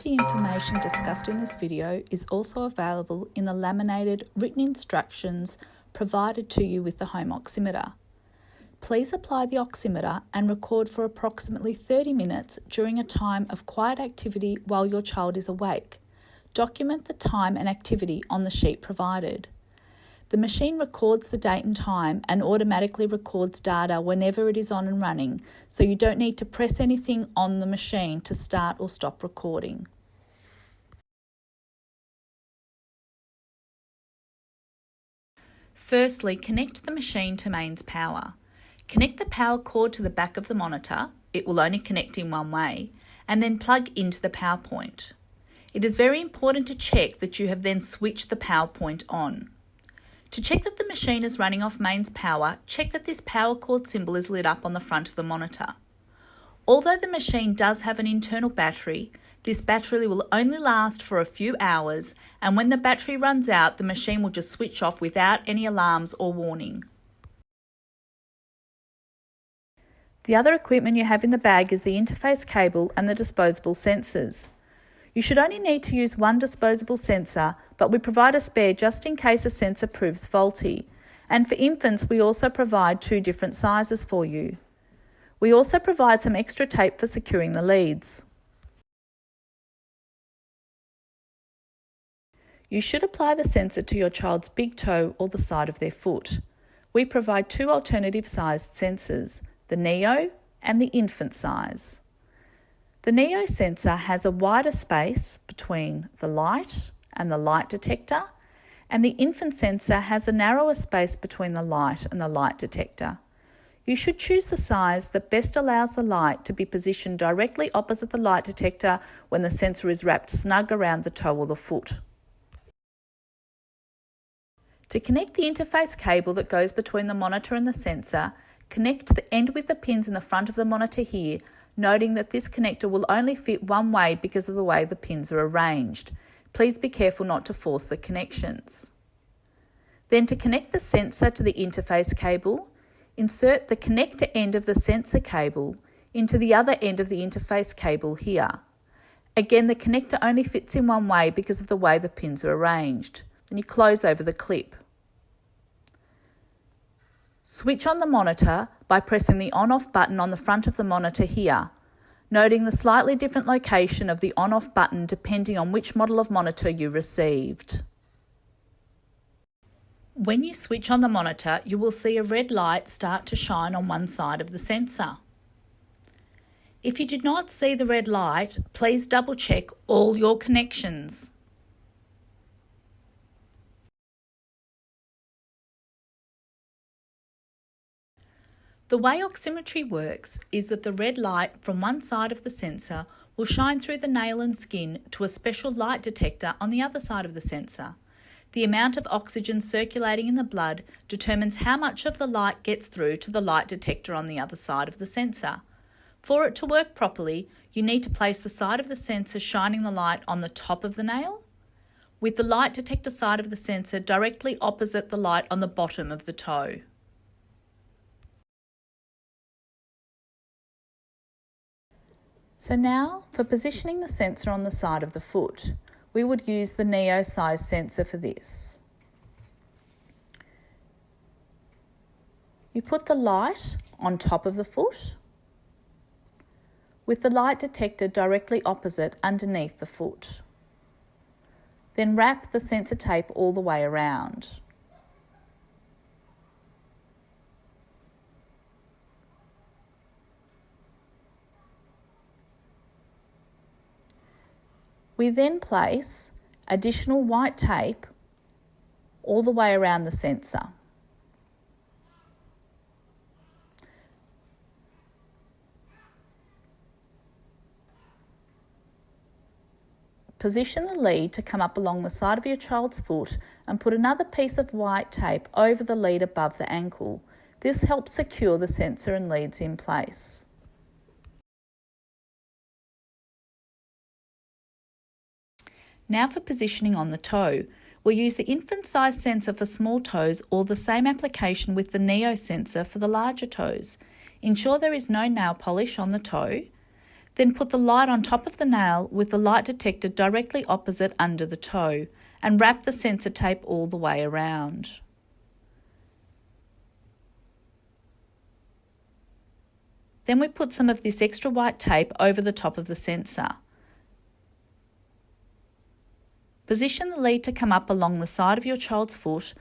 of the information discussed in this video is also available in the laminated written instructions provided to you with the home oximeter. Please apply the oximeter and record for approximately 30 minutes during a time of quiet activity while your child is awake. Document the time and activity on the sheet provided. The machine records the date and time and automatically records data whenever it is on and running, so you don't need to press anything on the machine to start or stop recording. Firstly, connect the machine to mains power. Connect the power cord to the back of the monitor, it will only connect in one way, and then plug into the power point. It is very important to check that you have then switched the power point on. To check that the machine is running off mains power, check that this power cord symbol is lit up on the front of the monitor. Although the machine does have an internal battery, this battery will only last for a few hours, and when the battery runs out, the machine will just switch off without any alarms or warning. The other equipment you have in the bag is the interface cable and the disposable sensors. You should only need to use one disposable sensor, but we provide a spare just in case a sensor proves faulty. And for infants, we also provide 2 different sizes for you. We also provide some extra tape for securing the leads. You should apply the sensor to your child's big toe or the side of their foot. We provide 2 alternative sized sensors, the Neo and the infant size. The Neo sensor has a wider space between the light and the light detector, and the infant sensor has a narrower space between the light and the light detector. You should choose the size that best allows the light to be positioned directly opposite the light detector when the sensor is wrapped snug around the toe or the foot. To connect the interface cable that goes between the monitor and the sensor, connect the end with the pins in the front of the monitor here, noting that this connector will only fit one way because of the way the pins are arranged. Please be careful not to force the connections. Then to connect the sensor to the interface cable, insert the connector end of the sensor cable into the other end of the interface cable here. Again, the connector only fits in one way because of the way the pins are arranged. Then you close over the clip. Switch on the monitor by pressing the on-off button on the front of the monitor here, noting the slightly different location of the on-off button depending on which model of monitor you received. When you switch on the monitor, you will see a red light start to shine on one side of the sensor. If you did not see the red light, please double check all your connections. The way oximetry works is that the red light from one side of the sensor will shine through the nail and skin to a special light detector on the other side of the sensor. The amount of oxygen circulating in the blood determines how much of the light gets through to the light detector on the other side of the sensor. For it to work properly, you need to place the side of the sensor shining the light on the top of the nail, with the light detector side of the sensor directly opposite the light on the bottom of the toe. So now, for positioning the sensor on the side of the foot, we would use the Neo size sensor for this. You put the light on top of the foot, with the light detector directly opposite underneath the foot. Then wrap the sensor tape all the way around. We then place additional white tape all the way around the sensor. Position the lead to come up along the side of your child's foot and put another piece of white tape over the lead above the ankle. This helps secure the sensor and leads in place. Now for positioning on the toe. We'll use the infant size sensor for small toes or the same application with the Neo sensor for the larger toes. Ensure there is no nail polish on the toe. Then put the light on top of the nail with the light detector directly opposite under the toe and wrap the sensor tape all the way around. Then we put some of this extra white tape over the top of the sensor. Position the lead to come up along the side of your child's foot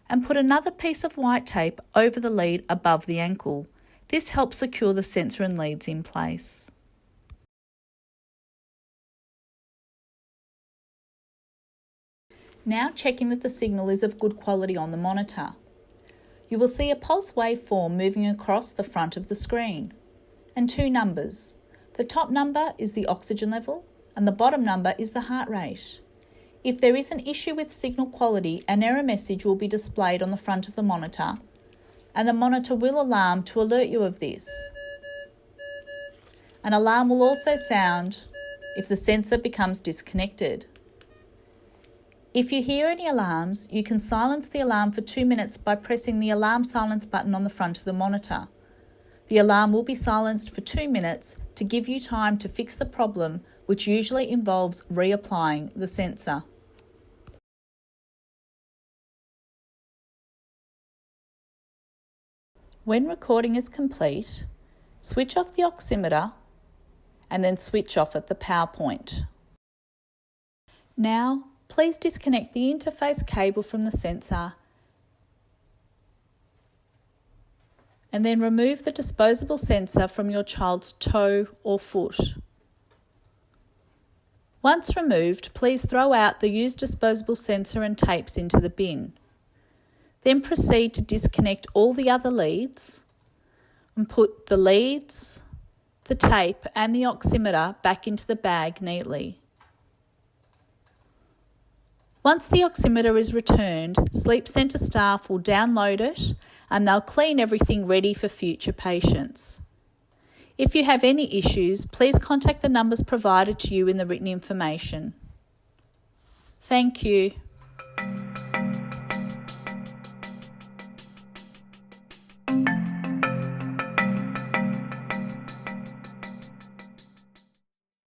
and put another piece of white tape over the lead above the ankle. This helps secure the sensor and leads in place. Now checking that the signal is of good quality on the monitor. You will see a pulse waveform moving across the front of the screen and two numbers. The top number is the oxygen level and the bottom number is the heart rate. If there is an issue with signal quality, an error message will be displayed on the front of the monitor and the monitor will alarm to alert you of this. An alarm will also sound if the sensor becomes disconnected. If you hear any alarms, you can silence the alarm for 2 minutes by pressing the alarm silence button on the front of the monitor. The alarm will be silenced for 2 minutes to give you time to fix the problem, which usually involves reapplying the sensor. When recording is complete, switch off the oximeter and then switch off at the power point. Now, please disconnect the interface cable from the sensor and then remove the disposable sensor from your child's toe or foot. Once removed, please throw out the used disposable sensor and tapes into the bin. Then proceed to disconnect all the other leads and put the leads, the tape and the oximeter back into the bag neatly. Once the oximeter is returned, Sleep Centre staff will download it and they'll clean everything ready for future patients. If you have any issues, please contact the numbers provided to you in the written information. Thank you.